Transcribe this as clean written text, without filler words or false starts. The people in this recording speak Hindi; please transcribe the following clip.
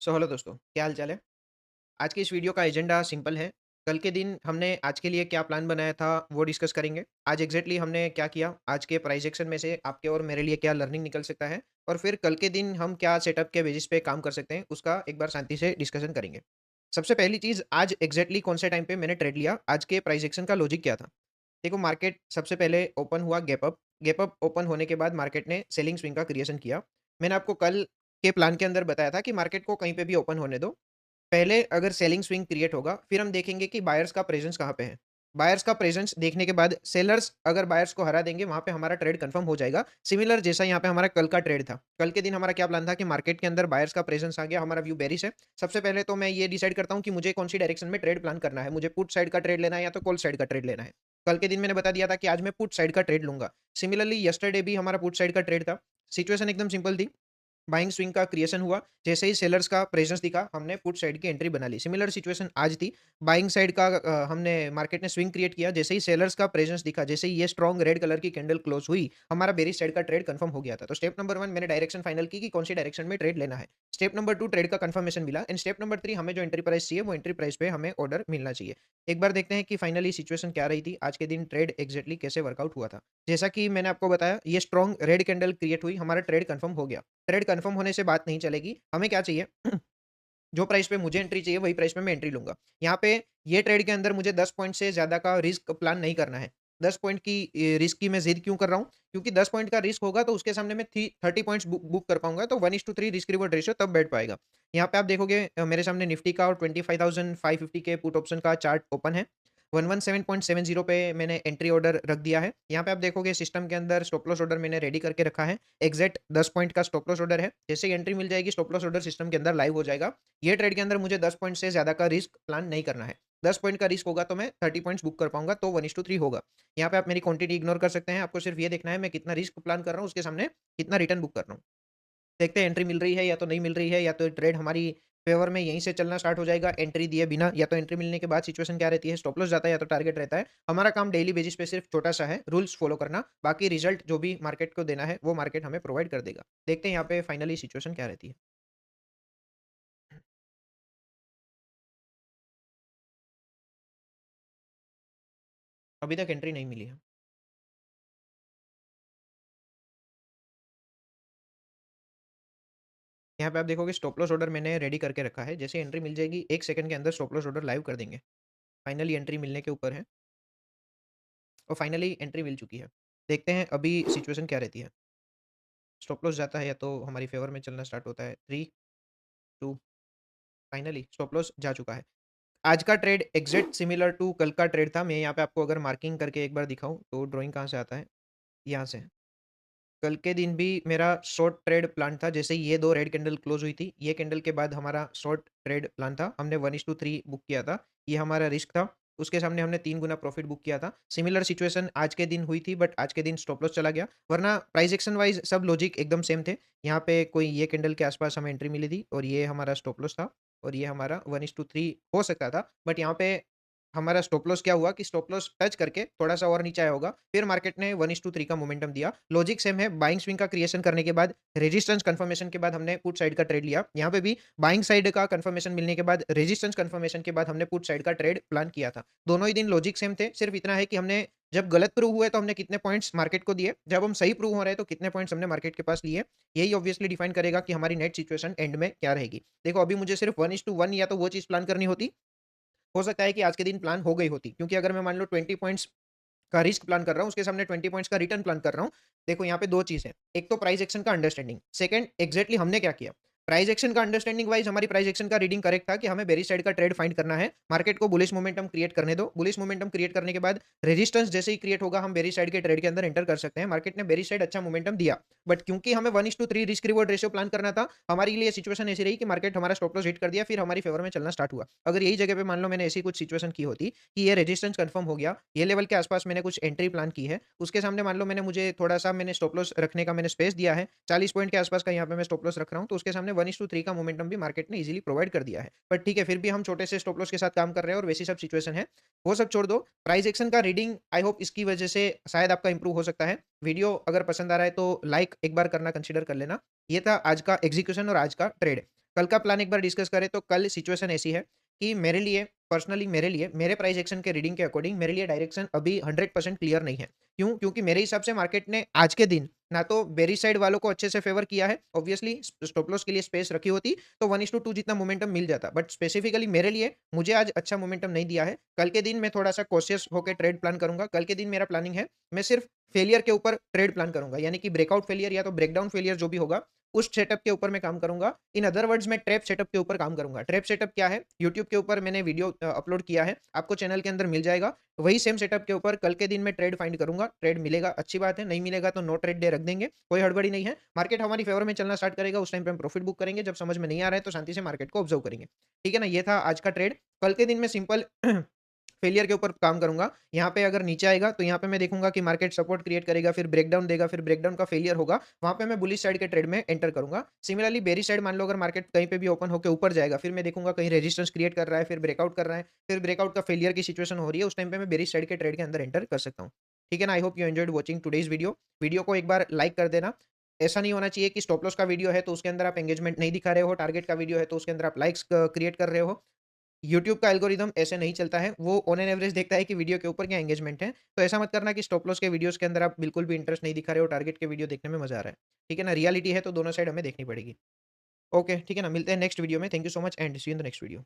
हेलो दोस्तों, क्या हाल-चाल है? आज की इस वीडियो का एजेंडा सिंपल है। कल के दिन हमने आज के लिए क्या प्लान बनाया था, वो डिस्कस करेंगे। आज एग्ज़ैक्टली हमने क्या किया, आज के प्राइस एक्शन में से आपके और मेरे लिए क्या लर्निंग निकल सकता है और फिर कल के दिन हम क्या सेटअप के बेसिस पे काम कर सकते हैं, उसका एक बार शांति से डिस्कशन करेंगे। सबसे पहली चीज़, आज एग्ज़ैक्टली कौन से टाइम पे मैंने ट्रेड लिया, आज के प्राइस एक्शन का लॉजिक क्या था? देखो, मार्केट सबसे पहले ओपन हुआ गैप अप ओपन होने के बाद मार्केट ने सेलिंग स्विंग का क्रिएशन किया। मैंने आपको कल के प्लान के अंदर बताया था कि मार्केट को कहीं पे भी ओपन होने दो। पहले अगर सेलिंग स्विंग क्रिएट होगा, फिर हम देखेंगे कि बायर्स का प्रेजेंस कहाँ पे है। बायर्स का प्रेजेंस देखने के बाद सेलर्स अगर बायर्स को हरा देंगे, वहाँ पे हमारा ट्रेड कंफर्म हो जाएगा। सिमिलर जैसा यहाँ पे हमारा कल का ट्रेड था। कल के दिन हमारा क्या प्लान था कि मार्केट के अंदर बायर्स का प्रेजेंस आ गया, हमारा व्यू बेरिश है। सबसे पहले तो मैं ये डिसाइड करता हूँ कि मुझे कौन-सी डायरेक्शन में ट्रेड प्लान करना है। मुझे पुट साइड का ट्रेड लेना है या तो कॉल साइड का ट्रेड लेना है। कल के दिन मैंने बता दिया था कि आज मैं पुट साइड का ट्रेड लूँगा। सिमिलरली यस्टरडे भी हमारा पुट साइड का ट्रेड था। सिचुएशन एकदम सिंपल थी। बाइंग स्विंग का क्रिएशन हुआ, जैसे ही सेलर्स का प्रेजेंस दिखा, हमने पुट साइड की एंट्री बना ली। सिमिलर सिचुएशन आज थी, बाइंग साइड का हमने मार्केट ने स्विंग क्रिएट किया, जैसे ही सेलर्स का प्रेजेंस दिखा, जैसे ही ये स्ट्रॉन्ग रेड कलर की कैंडल क्लोज हुई, हमारा बेरिश साइड का ट्रेड कंफर्म हो गया था। तो स्टेप नंबर 1 मैंने डायरेक्शन फाइनल की कि कौन-सी डायरेक्शन में ट्रेड लेना है। स्टेप नंबर 2 ट्रेड का कंफर्मेशन मिला एंड स्टेप नंबर 3 हमें जो एंट्री प्राइस चाहिए, वो एंट्री प्राइस पे हमें ऑर्डर मिलना चाहिए। एक बार देखते हैं कि फाइनली सिचुएशन क्या रही थी, आज के दिन ट्रेड एक्ज़ैक्टली कैसे वर्कआउट हुआ था। जैसा कि मैंने आपको बताया, ये स्ट्रॉन्ग रेड कैंडल क्रिएट हुई, हमारा ट्रेड कंफर्म हो गया। ट्रेड कंफर्म होने से बात नहीं चलेगी। हमें क्या चाहिए? जो प्राइस पे मुझे एंट्री चाहिए, वही प्राइस पे मैं एंट्री लूँगा। यहाँ पे ये ट्रेड के अंदर मुझे 10 पॉइंट से ज़्यादा का रिस्क प्लान नहीं करना है। 10 पॉइंट की रिस्क की मैं ज़िद क्यों कर रहा हूँ? क्योंकि 10 पॉइंट का रिस्क होगा तो उसके सामने मैं 30 पॉइंट्स बुक कर पाऊँगा, तो 1:3 रिस्क रिवॉर्ड रेशियो तब बैठ पाएगा। यहाँ पे आप देखोगे, मेरे सामने निफ्टी का और 25,550 के पुट ऑप्शन का चार्ट ओपन है। 117.70 पे मैंने एंट्री ऑर्डर रख दिया है। यहाँ पे आप देखोगे, सिस्टम के अंदर स्टॉप लॉस ऑर्डर मैंने रेडी करके रखा है। एग्ज़ैक्ट 10 पॉइंट का स्टॉप लॉस ऑर्डर है। जैसे ही एंट्री मिल जाएगी, स्टॉप लॉस ऑर्डर सिस्टम के अंदर लाइव हो जाएगा। ये ट्रेड के अंदर मुझे 10 पॉइंट से ज़्यादा का रिस्क प्लान नहीं करना है। 10 पॉइंट का रिस्क होगा तो मैं 30 पॉइंट्स बुक कर पाऊँगा, तो 1:3 होगा। यहाँ पे आप मेरी क्वांटिटी इग्नोर कर सकते हैं। आपको सिर्फ ये देखना है मैं कितना रिस्क प्लान कर रहा हूँ, उसके सामने कितना रिटर्न बुक कर रहा हूँ। देखते हैं एंट्री मिल रही है या तो नहीं मिल रही है, या तो ट्रेड हमारी फेवर में यहीं से चलना स्टार्ट हो जाएगा एंट्री दिए बिना, या तो एंट्री मिलने के बाद सिचुएशन क्या रहती है, स्टॉप लॉस जाता है या तो टारगेट रहता है। हमारा काम डेली बेसिस पे सिर्फ छोटा-सा है, रूल्स फॉलो करना, बाकी रिजल्ट जो भी मार्केट को देना है, वो मार्केट हमें प्रोवाइड कर देगा। देखते हैं यहाँ पे फाइनली सिचुएशन क्या रहती है। अभी तक एंट्री नहीं मिली है। यहाँ पे आप देखोगे, स्टॉप लॉस ऑर्डर मैंने रेडी करके रखा है। जैसे एंट्री मिल जाएगी, 1 सेकंड के अंदर स्टॉप लॉस ऑर्डर लाइव कर देंगे। फाइनली एंट्री मिलने के ऊपर है और फाइनली एंट्री मिल चुकी है। देखते हैं अभी सिचुएशन क्या रहती है। स्टॉप लॉस जाता है या तो हमारी फेवर में चलना स्टार्ट होता है। 3, 2, फाइनली स्टॉप लॉस जा चुका है। आज का ट्रेड एग्ज़ैक्ट सिमिलर टू कल का ट्रेड था। मैं यहाँ पे आपको अगर मार्किंग करके एक बार दिखाऊँ, तो ड्राइंग कहाँ से आता है? यहाँ से। कल के दिन भी मेरा शॉर्ट ट्रेड प्लान था। जैसे ही ये 2 रेड कैंडल क्लोज़ हुई थी, ये कैंडल के बाद हमारा शॉर्ट ट्रेड प्लान था। हमने 1:3 बुक किया था। ये हमारा रिस्क था। उसके सामने हमने 3 गुना प्रॉफिट बुक किया था। सिमिलर सिचुएशन आज के दिन हुई थी, बट आज के दिन स्टॉप लॉस चला गया। वरना प्राइस एक्शन वाइज़ सब लॉजिक एकदम सेम थे। यहाँ पे कोई ये कैंडल के आस-पास हमें एंट्री मिली थी और ये हमारा स्टॉप लॉस था और ये हमारा 1:3 हो सकता था। बट यहाँ पे हमारा स्टॉप लॉस क्या हुआ कि स्टॉप लॉस टच करके थोड़ा-सा और नीचे आया होगा, फिर मार्केट ने 1:3 का मोमेंटम दिया। लॉजिक सेम है, बाइंग स्विंग का क्रिएशन करने के बाद, रेजिस्टेंस कन्फर्मेशन के बाद हमने पुट साइड का ट्रेड लिया। यहाँ पे भी बाइंग साइड का कन्फर्मेशन मिलने के बाद, रेजिस्टेंस कन्फर्मेशन के बाद हमने पुट साइड का ट्रेड प्लान किया था। दोनों ही दिन लॉजिक सेम थे, सिर्फ इतना है कि हमने जब गलत प्रूव हुए तो हमने कितने पॉइंट्स मार्केट को दिए, जब हम सही प्रूव हो रहे हैं तो कितने पॉइंट्स हमने मार्केट के पास लिए। यही ऑब्वियसली डिफाइन करेगा कि हमारी नेट सिचुएशन एंड में क्या रहेगी। देखो, अभी मुझे सिर्फ 1:1 या तो वो चीज़ प्लान करनी होती, हो सकता है कि आज के दिन प्लान हो गई होती, क्योंकि अगर मैं मान लो 20 पॉइंट्स का रिस्क प्लान कर रहा हूँ, उसके सामने 20 पॉइंट्स का रिटर्न प्लान कर रहा हूँ। देखो, यहाँ पे 2 चीज़ है। एक तो प्राइस एक्शन का अंडरस्टैंडिंग, सेकंड एक्ज़ैक्टली हमने क्या किया। प्राइस एक्शन का अंडरस्टैंडिंग वाइज़ हमारी प्राइस एक्शन का रीडिंग करेक्ट था कि हमें बेरिश साइड का ट्रेड फाइंड करना है। मार्केट को बुलिश मोमेंटम क्रिएट करने दो। बुलिश मोमेंटम क्रिएट करने के बाद रेजिस्टेंस जैसे ही क्रिएट होगा, हम बेरिश साइड के ट्रेड के अंदर एंटर कर सकते हैं। मार्केट ने बेरिश साइड अच्छा मोमेंटम दिया। बट क्योंकि हमें 1:3 रिस्क रिवॉर्ड रेशियो प्लान करना था, हमारे लिए सिचुएशन ऐसी रही कि मार्केट हमारा स्टॉप लॉस हिट कर दिया, फिर हमारी फेवर में चलना स्टार्ट हुआ। अगर यही जगह पे मान लो मैंने ऐसी कुछ सिचुएशन की होती कि ये रेजिस्टेंस कंफर्म हो गया, ये लेवल के आसपास मैंने कुछ एंट्री प्लान की है, उसके सामने मान लो मुझे थोड़ा-सा मैंने स्टॉप लॉस रखने का मैंने स्पेस दिया है, 40 पॉइंट के आसपास का यहाँ पे मैं स्टॉप लॉस रख रहा हूँ, तो उसके सामने 1:3 का मोमेंटम भी मार्केट ने ईज़िली प्रोवाइड कर दिया है। बट ठीक है, फिर भी हम छोटे से स्टॉप लॉस के साथ काम कर रहे हैं और वैसी सब सिचुएशन है। वो सब छोड़ दो, प्राइस एक्शन का रीडिंग आई होप इसकी वजह से शायद आपका इंप्रूव हो सकता है। वीडियो अगर पसंद आ रहा है तो लाइक एक बार करना कंसीडर कर लेना। ये था आज का एग्जीक्यूशन और आज का ट्रेड। कल का प्लान एक बार डिस्कस करें तो कल सिचुएशन ऐसी है कि मेरे लिए पर्सनली मेरे लिए मेरे प्राइस एक्शन के रीडिंग के अकॉर्डिंग मेरे लिए डायरेक्शन अभी 100% क्लियर नहीं है। क्यों? क्योंकि मेरे हिसाब से मार्केट ने आज के दिन ना तो बेयरिश साइड वालों को अच्छे से फेवर किया है, ऑब्वियसली स्टॉप लॉस के लिए स्पेस रखी होती तो 1:2 जितना मोमेंटम मिल जाता। बट स्पेसिफिकली मेरे लिए मुझे आज अच्छा मोमेंटम नहीं दिया है। कल के दिन मैं थोड़ा-सा कॉशियस होके ट्रेड प्लान करूँगा। कल के दिन मेरा प्लानिंग है, मैं सिर्फ फेलियर के ऊपर ट्रेड प्लान करूँगा। यानी कि ब्रेकआउट फेलियर या तो ब्रेकडाउन फेलियर जो भी होगा, उस सेटअप के ऊपर मैं काम करूँगा। इन अदर वर्ड्स मैं ट्रैप सेटअप के ऊपर काम करूँगा। ट्रैप सेटअप क्या है? यूट्यूब के ऊपर मैंने वीडियो अपलोड किया है, आपको चैनल के अंदर मिल जाएगा। वही सेम सेटअप के ऊपर कल के दिन मैं ट्रेड फाइंड करूँगा। ट्रेड मिलेगा अच्छी बात है, नहीं मिलेगा तो नो ट्रेड डे रख देंगे, कोई हड़बड़ी नहीं है। मार्केट हमारी फेवर में चलना स्टार्ट करेगा, उस टाइम पे हम प्रॉफिट बुक करेंगे। जब समझ में नहीं आ रहा है तो शांति से मार्केट को ऑब्जर्व करेंगे। ठीक है ना? ये था आज का ट्रेड। कल के दिन मैं सिंपल फेलियर के ऊपर काम करूँगा। यहाँ पे अगर नीचे आएगा तो यहाँ पे मैं देखूँगा कि मार्केट सपोर्ट क्रिएट करेगा, फिर ब्रेकडाउन देगा, फिर ब्रेकडाउन का फेलियर होगा, वहाँ पे मैं बुलिश साइड के ट्रेड में एंटर करूँगा। सिमिलरली बेयरिश साइड मान लो अगर मार्केट कहीं पे भी ओपन होके ऊपर जाएगा, फिर मैं देखूँगा कहीं रेजिस्टेंस क्रिएट कर रहा है, फिर ब्रेकआउट कर रहा है, फिर ब्रेकआउट का फेलियर की सिचुएशन हो रही है, उस टाइम पे मैं बेयरिश साइड के ट्रेड के अंदर एंटर कर सकता हूँ। ठीक है ना? I hope you enjoyed watching today's video. Video को एक बार लाइक कर देना। ऐसा नहीं होना चाहिए कि स्टॉप लॉस का वीडियो है तो उसके अंदर आप एंगेजमेंट नहीं दिखा रहे हो, टारगेट का वीडियो है तो उसके अंदर आप लाइक्स क्रिएट कर रहे हो। यूट्यूब का एल्गोरिदम ऐसे नहीं चलता है, वो ऑन एन एवरेज देखता है कि वीडियो के ऊपर क्या एंगेजमेंट है। तो ऐसा मत करना कि स्टॉप लॉस के वीडियोज़ के अंदर आप बिल्कुल भी इंटरेस्ट नहीं दिखा रहे हो, टारगेट के वीडियो देखने में मज़ा आ रहा है। ठीक है ना? रियलिटी है तो दोनों साइड हमें देखनी पड़ेगी। ओके, ठीक है ना? मिलते हैं नेक्स्ट वीडियो में। Thank you so much and see you in the next video.